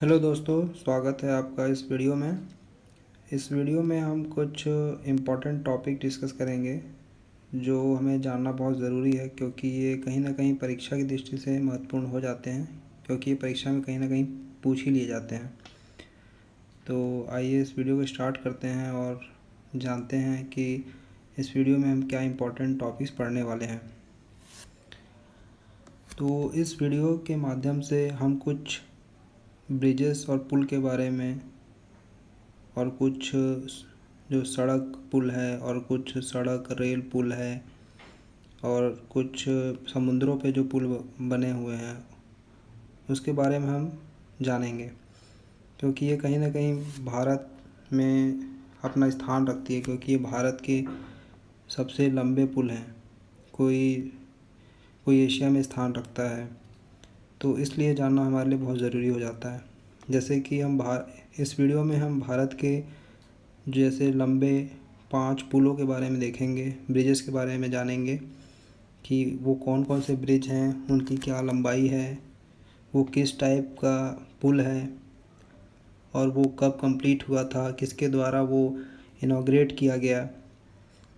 Hello दोस्तों, स्वागत है आपका इस वीडियो में। इस वीडियो में हम कुछ इम्पोर्टेंट टॉपिक डिस्कस करेंगे जो हमें जानना बहुत ज़रूरी है, क्योंकि ये कहीं ना कहीं परीक्षा की दृष्टि से महत्वपूर्ण हो जाते हैं, क्योंकि ये परीक्षा में कहीं ना कहीं पूछ ही लिए जाते हैं। तो आइए इस वीडियो को स्टार्ट करते हैं और जानते हैं कि इस वीडियो में हम क्या इम्पोर्टेंट टॉपिक्स पढ़ने वाले हैं। तो इस वीडियो के माध्यम से हम कुछ ब्रिजेस और पुल के बारे में, और कुछ जो सड़क पुल है और कुछ सड़क रेल पुल है, और कुछ समुद्रों पे जो पुल बने हुए हैं उसके बारे में हम जानेंगे, क्योंकि ये कहीं ना कहीं भारत में अपना स्थान रखती है, क्योंकि ये भारत के सबसे लंबे पुल हैं। कोई कोई एशिया में स्थान रखता है, तो इसलिए जानना हमारे लिए बहुत ज़रूरी हो जाता है। जैसे कि इस वीडियो में हम भारत के जैसे लंबे 5 पुलों के बारे में देखेंगे, ब्रिजेस के बारे में जानेंगे कि वो कौन कौन से ब्रिज हैं, उनकी क्या लंबाई है, वो किस टाइप का पुल है, और वो कब कंप्लीट हुआ था, किसके द्वारा वो इनॉग्रेट किया गया।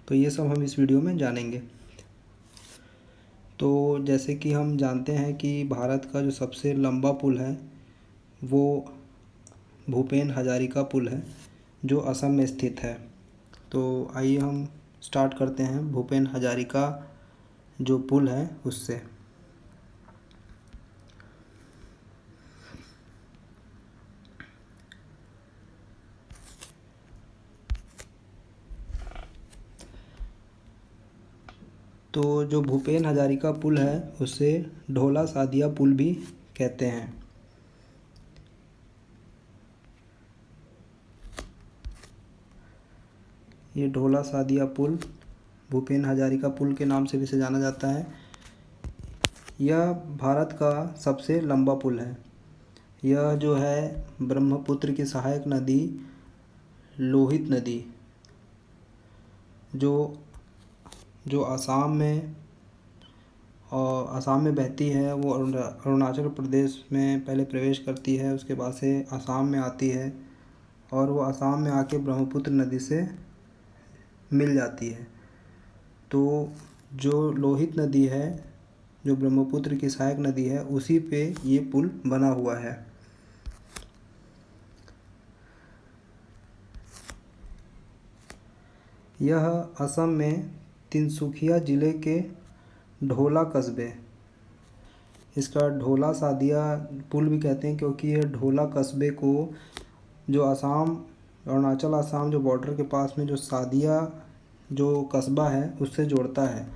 तो ये सब हम इस वीडियो में जानेंगे। तो जैसे कि हम जानते हैं कि भारत का जो सबसे लंबा पुल है वो भूपेन हजारिका पुल है, जो असम में स्थित है। तो आइए हम स्टार्ट करते हैं भूपेन हजारिका जो पुल है उससे। तो जो भूपेन हजारिका पुल है उसे ढोला सादिया पुल भी कहते हैं। ये ढोला सादिया पुल भूपेन हजारिका पुल के नाम से भी इसे जाना जाता है। यह भारत का सबसे लंबा पुल है। यह जो है ब्रह्मपुत्र की सहायक नदी लोहित नदी, जो जो आसाम में बहती है, वो अरुणाचल प्रदेश में पहले प्रवेश करती है, उसके बाद से आसाम में आती है, और वो आसाम में आके ब्रह्मपुत्र नदी से मिल जाती है। तो जो लोहित नदी है, जो ब्रह्मपुत्र की सहायक नदी है, उसी पे ये पुल बना हुआ है। यह असम में तिनसुकिया ज़िले के ढोला कस्बे, इसका ढोला सादिया पुल भी कहते हैं, क्योंकि ये ढोला कस्बे को जो अरुणाचल आसाम जो बॉर्डर के पास में जो सादिया जो कस्बा है उससे जोड़ता है,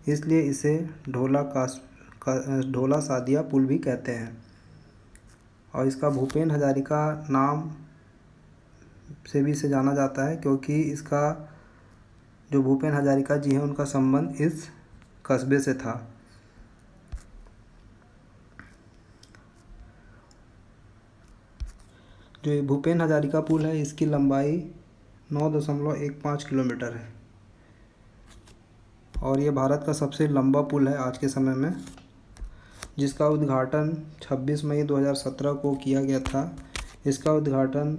इसलिए इसे ढोला सादिया पुल भी कहते हैं। और इसका भूपेन हजारिका नाम से भी इसे जाना जाता है, क्योंकि इसका जो भूपेन हजारिका जी हैं उनका संबंध इस कस्बे से था। जो ये भूपेन हजारिका पुल है इसकी लंबाई 9.15 किलोमीटर है, और ये भारत का सबसे लंबा पुल है आज के समय में, जिसका उद्घाटन 26 मई 2017 को किया गया था। इसका उद्घाटन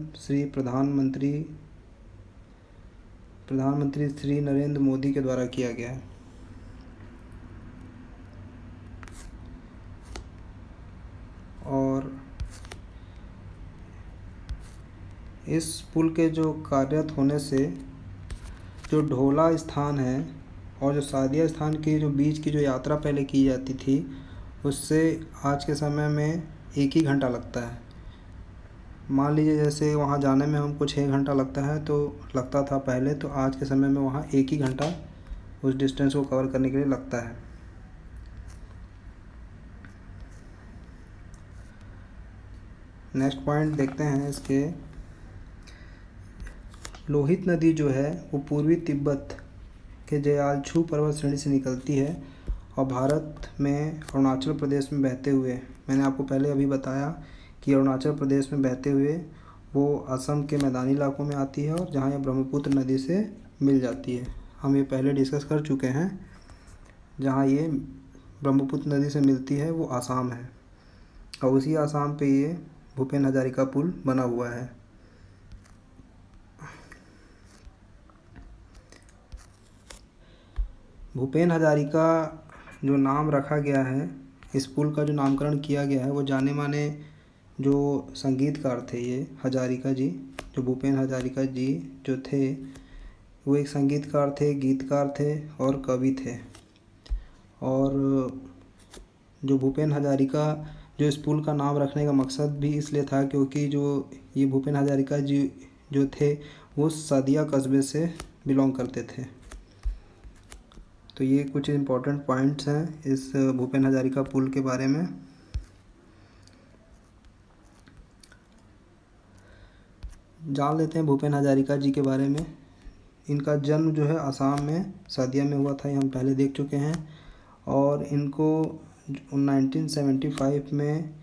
प्रधानमंत्री श्री नरेंद्र मोदी के द्वारा किया गया है। और इस पुल के जो कार्यरत होने से जो ढोला स्थान है और जो सादिया स्थान के जो बीच की जो यात्रा पहले की जाती थी, उससे आज के समय में 1 ही घंटा लगता है। मान लीजिए जैसे वहाँ जाने में हमको 6 घंटा लगता है, तो लगता था पहले, तो आज के समय में वहाँ 1 ही घंटा उस डिस्टेंस को कवर करने के लिए लगता है। नेक्स्ट पॉइंट देखते हैं इसके। लोहित नदी जो है वो पूर्वी तिब्बत के जयालछू पर्वत श्रेणी से निकलती है और भारत में अरुणाचल प्रदेश में बहते हुए, मैंने आपको पहले अभी बताया कि अरुणाचल प्रदेश में बहते हुए वो असम के मैदानी इलाकों में आती है, और जहाँ ये ब्रह्मपुत्र नदी से मिल जाती है। हम ये पहले डिस्कस कर चुके हैं। जहाँ ये ब्रह्मपुत्र नदी से मिलती है वो आसाम है, और उसी आसाम पे ये भूपेन हजारिका पुल बना हुआ है। भूपेन हजारिका जो नाम रखा गया है, इस पुल का जो नामकरण किया गया है, वो जाने माने जो संगीतकार थे ये हजारिका जी, जो भूपेन हजारिका जी जो थे, वो एक संगीतकार थे, गीतकार थे और कवि थे। और जो भूपेन हजारिका जो इस पुल का नाम रखने का मकसद भी इसलिए था क्योंकि जो ये भूपेन हजारिका जी जो थे वो सदिया कस्बे से बिलोंग करते थे। तो ये कुछ इम्पोर्टेंट पॉइंट्स हैं इस भूपेन हजारिका पुल के बारे में। जान लेते हैं भूपेन हजारिका जी के बारे में। इनका जन्म जो है असम में सदिया में हुआ था, ये हम पहले देख चुके हैं। और इनको 1975 में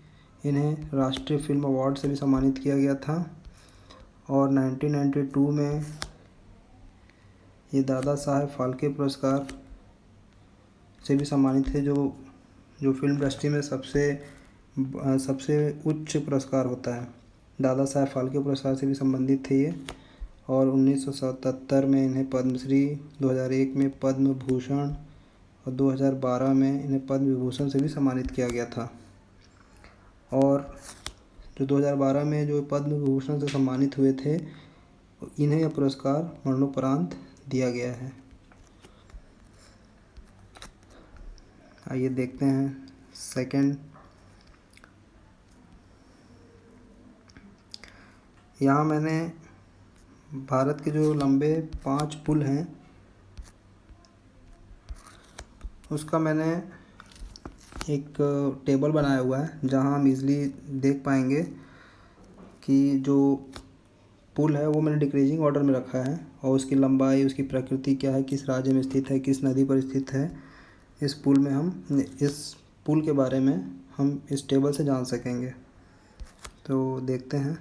इन्हें राष्ट्रीय फिल्म अवार्ड से भी सम्मानित किया गया था। और 1992 में ये दादा साहेब फाल्के पुरस्कार से भी सम्मानित थे, जो फिल्म इंडस्ट्री में सबसे उच्च पुरस्कार होता है। दादा साहेब फाल्के पुरस्कार से भी संबंधित थे ये। और 1977 में इन्हें पद्मश्री, 2001 में पद्म भूषण और 2012 में इन्हें पद्म विभूषण से भी सम्मानित किया गया था। और जो 2012 में जो पद्म विभूषण से सम्मानित हुए थे, इन्हें यह पुरस्कार मरणोपरांत दिया गया है। आइए देखते हैं सेकंड। यहाँ मैंने भारत के जो लंबे 5 पुल हैं उसका मैंने एक टेबल बनाया हुआ है, जहाँ हम इजली देख पाएंगे कि जो पुल है वो मैंने डिक्रीजिंग ऑर्डर में रखा है और उसकी लंबाई, उसकी प्रकृति क्या है, किस राज्य में स्थित है, किस नदी पर स्थित है, इस पुल के बारे में हम इस टेबल से जान सकेंगे। तो देखते हैं।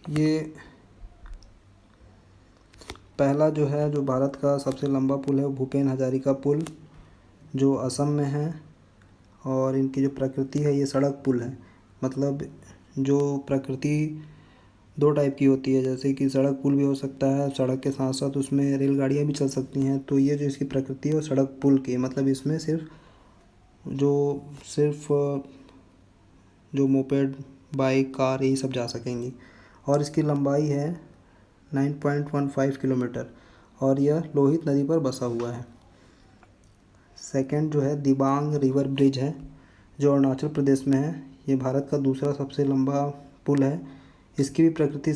ये पहला जो है, जो भारत का सबसे लंबा पुल है, वो भूपेन हजारिका पुल जो असम में है। और इनकी जो प्रकृति है, ये सड़क पुल है। मतलब जो प्रकृति 2 टाइप की होती है, जैसे कि सड़क पुल भी हो सकता है, सड़क के साथ साथ उसमें रेलगाड़ियाँ भी चल सकती हैं। तो ये जो इसकी प्रकृति है वो सड़क पुल की, मतलब इसमें सिर्फ जो मोपेड, बाइक, कार यही सब जा सकेंगी। और इसकी लंबाई है 9.15 किलोमीटर और यह लोहित नदी पर बसा हुआ है। सेकंड जो है दिबांग रिवर ब्रिज है, जो अरुणाचल प्रदेश में है। ये भारत का दूसरा सबसे लंबा पुल है। इसकी भी प्रकृति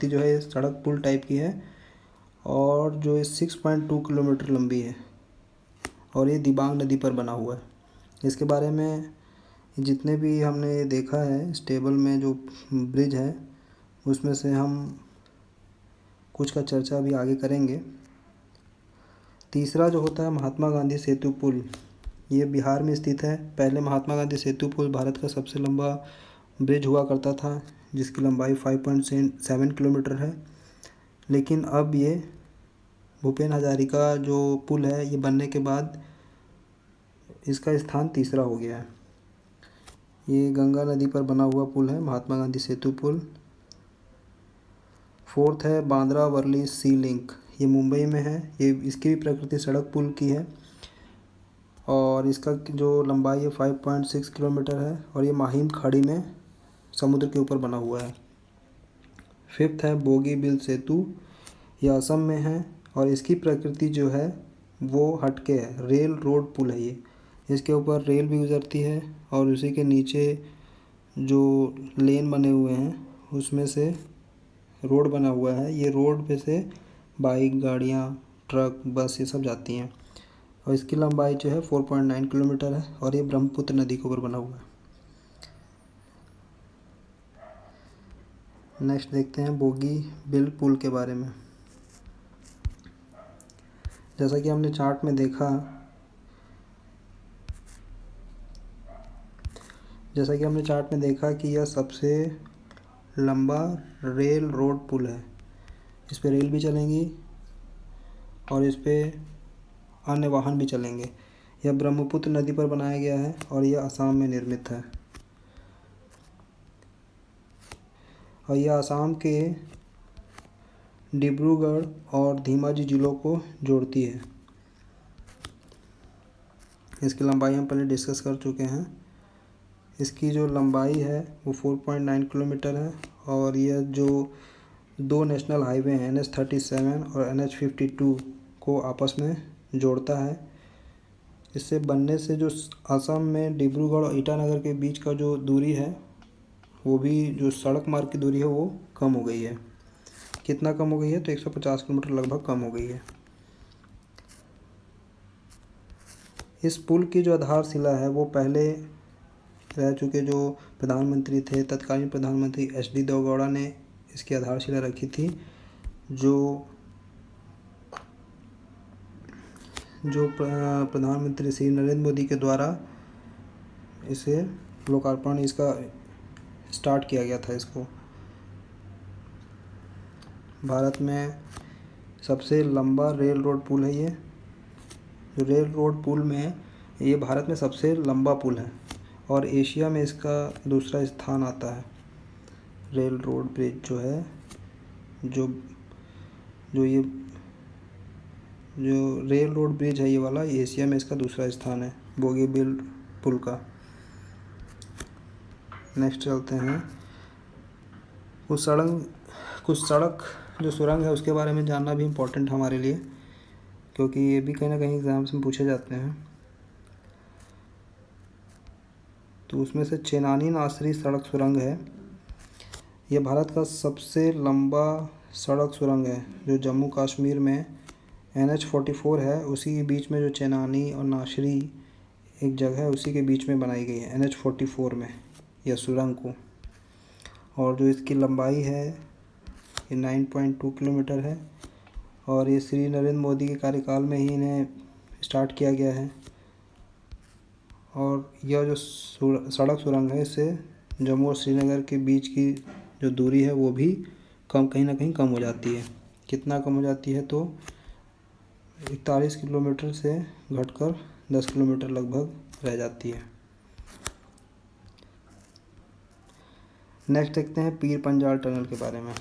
जो है सड़क पुल टाइप की है और जो ये 6.2 किलोमीटर लंबी है और ये दिबांग नदी पर बना हुआ है। इसके बारे में जितने भी हमने देखा है इस टेबल में, जो ब्रिज है उसमें से हम कुछ का चर्चा अभी आगे करेंगे। तीसरा जो होता है महात्मा गांधी सेतु पुल, ये बिहार में स्थित है। पहले महात्मा गांधी सेतु पुल भारत का सबसे लंबा ब्रिज हुआ करता था, जिसकी लंबाई 5.7 किलोमीटर है। लेकिन अब ये भूपेन हजारिका जो पुल है, ये बनने के बाद इसका स्थान तीसरा हो गया है। ये गंगा नदी पर बना हुआ पुल है, महात्मा गांधी सेतु पुल। फोर्थ है बांद्रा वर्ली सी लिंक, ये मुंबई में है। ये इसकी भी प्रकृति सड़क पुल की है और इसका जो लंबाई है 5.6 किलोमीटर है और ये माहिम खाड़ी में समुद्र के ऊपर बना हुआ है। फिफ्थ है बोगीबिल सेतु, यह असम में है और इसकी प्रकृति जो है वो हटके है, रेल रोड पुल है ये। इसके ऊपर रेल भी गुजरती है और उसी के नीचे जो लेन बने हुए हैं उसमें से रोड बना हुआ है। ये रोड पे से बाइक, गाड़ियाँ, ट्रक, बस ये सब जाती हैं और इसकी लंबाई जो है 4.9 किलोमीटर है और ये ब्रह्मपुत्र नदी के ऊपर बना हुआ है। नेक्स्ट देखते हैं बोगीबिल पुल के बारे में। जैसा कि हमने चार्ट में देखा कि यह सबसे लंबा रेल रोड पुल है। इस पर रेल भी चलेंगी और इस पे अन्य वाहन भी चलेंगे। यह ब्रह्मपुत्र नदी पर बनाया गया है और यह असम में निर्मित है और यह असम के डिब्रूगढ़ और धेमाजी जिलों को जोड़ती है। इसकी लंबाई हम पहले डिस्कस कर चुके हैं। इसकी जो लंबाई है वो 4.9 किलोमीटर है और यह जो दो नेशनल हाईवे हैं NH37 और NH52 को आपस में जोड़ता है। इससे बनने से जो असम में डिब्रूगढ़ और ईटानगर के बीच का जो दूरी है वो भी, जो सड़क मार्ग की दूरी है वो कम हो गई है। कितना कम हो गई है? तो 150 किलोमीटर लगभग कम हो गई है। इस पुल की जो आधारशिला है वो पहले रह चुके जो प्रधानमंत्री थे, तत्कालीन प्रधानमंत्री HD देवेगौड़ा ने इसकी आधारशिला रखी थी, जो प्रधानमंत्री श्री नरेंद्र मोदी के द्वारा इसे लोकार्पण इसका स्टार्ट किया गया था। इसको भारत में सबसे लंबा रेल रोड पुल है ये। जो रेल रोड पुल में ये भारत में सबसे लंबा पुल है और एशिया में इसका दूसरा स्थान आता है। रेल रोड ब्रिज जो है, जो ये जो रेल रोड ब्रिज है ये वाला, एशिया में इसका दूसरा स्थान है बोगीबील पुल का। नेक्स्ट चलते हैं। कुछ सड़क जो सुरंग है उसके बारे में जानना भी इम्पोर्टेंट हमारे लिए, क्योंकि ये भी कहीं ना कहीं एग्जाम्स में पूछे जाते हैं। तो उसमें से चेनानी नासरी सड़क सुरंग है। यह भारत का सबसे लंबा सड़क सुरंग है, जो जम्मू कश्मीर में NH44 है उसी के बीच में, जो चेनानी और नासरी एक जगह है उसी के बीच में बनाई गई है NH44 में यह सुरंग को। और जो इसकी लंबाई है ये 9.2 किलोमीटर है और ये श्री नरेंद्र मोदी के कार्यकाल में ही इन्हें स्टार्ट किया गया है। और यह जो सड़क सुरंग है इससे जम्मू और श्रीनगर के बीच की जो दूरी है वो भी कहीं ना कहीं कम हो जाती है। कितना कम हो जाती है? तो 41 किलोमीटर से घटकर 10 किलोमीटर लगभग रह जाती है। नेक्स्ट देखते हैं पीर पंजाल टनल के बारे में।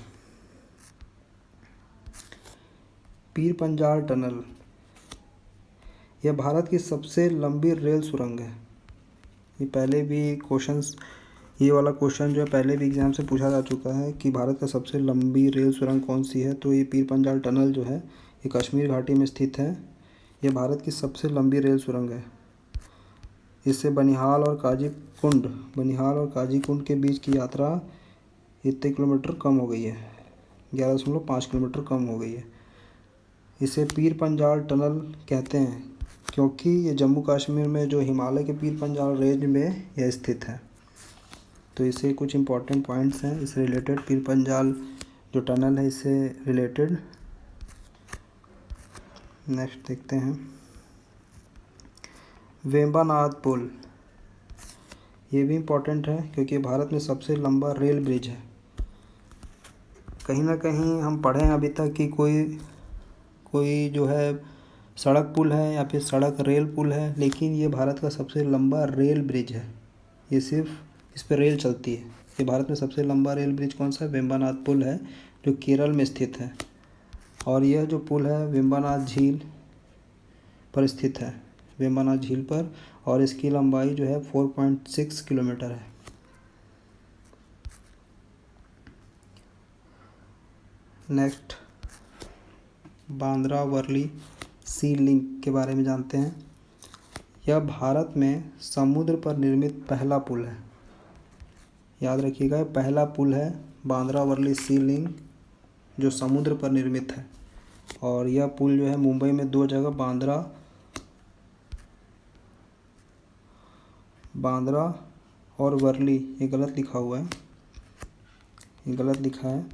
पीर पंजाल टनल यह भारत की सबसे लंबी रेल सुरंग है। ये पहले भी क्वेश्चंस, ये वाला क्वेश्चन जो है पहले भी एग्जाम से पूछा जा चुका है कि भारत का सबसे लंबी रेल सुरंग कौन सी है। तो ये पीर पंजाल टनल जो है ये कश्मीर घाटी में स्थित है। ये भारत की सबसे लंबी रेल सुरंग है। इससे बनिहाल और काजीकुंड के बीच की यात्रा इतने किलोमीटर कम हो गई है, 11.5 किलोमीटर कम हो गई है। इसे पीर पंजाल टनल कहते हैं क्योंकि ये जम्मू कश्मीर में जो हिमालय के पीर पंजाल रेंज में यह स्थित है। तो इससे कुछ इम्पोर्टेंट पॉइंट्स हैं इससे रिलेटेड, पीर पंजाल जो टनल है इससे रिलेटेड। नेक्स्ट देखते हैं वेम्बनाड पुल। ये भी इम्पोर्टेंट है क्योंकि भारत में सबसे लंबा रेल ब्रिज है। कहीं ना कहीं हम पढ़े हैं अभी तक कि कोई जो है सड़क पुल है या फिर सड़क रेल पुल है, लेकिन ये भारत का सबसे लंबा रेल ब्रिज है। ये सिर्फ इस पर रेल चलती है। ये भारत में सबसे लंबा रेल ब्रिज कौन सा है? वेम्बनाड पुल है जो केरल में स्थित है। और यह जो पुल है वेम्बनाड झील पर स्थित है, वेम्बनाड झील पर, और इसकी लंबाई जो है 4.6 किलोमीटर है। नेक्स्ट बांद्रा वर्ली सी लिंक के बारे में जानते हैं। यह भारत में समुद्र पर निर्मित पहला पुल है। याद रखिएगा, पहला पुल है बांद्रा वर्ली सी लिंक जो समुद्र पर निर्मित है। और यह पुल जो है मुंबई में दो जगह बांद्रा और वर्ली, ये गलत लिखा हुआ है, ये गलत लिखा है,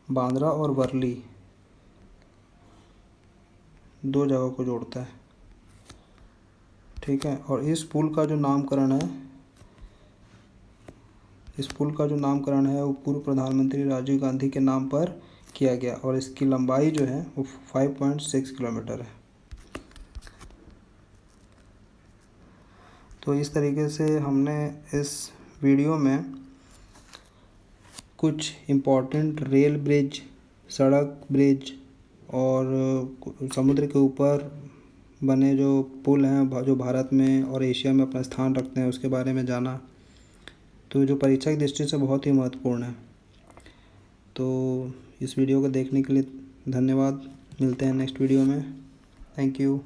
बांद्रा और वर्ली दो जगह को जोड़ता है, ठीक है। और इस पुल का जो नामकरण है वो पूर्व प्रधानमंत्री राजीव गांधी के नाम पर किया गया और इसकी लंबाई जो है वो 5.6 किलोमीटर है। तो इस तरीके से हमने इस वीडियो में कुछ इम्पोर्टेंट रेल ब्रिज, सड़क ब्रिज और समुद्र के ऊपर बने जो पुल हैं जो भारत में और एशिया में अपना स्थान रखते हैं उसके बारे में जाना, तो जो परीक्षा की दृष्टि से बहुत ही महत्वपूर्ण है। तो इस वीडियो को देखने के लिए धन्यवाद। मिलते हैं नेक्स्ट वीडियो में। Thank you.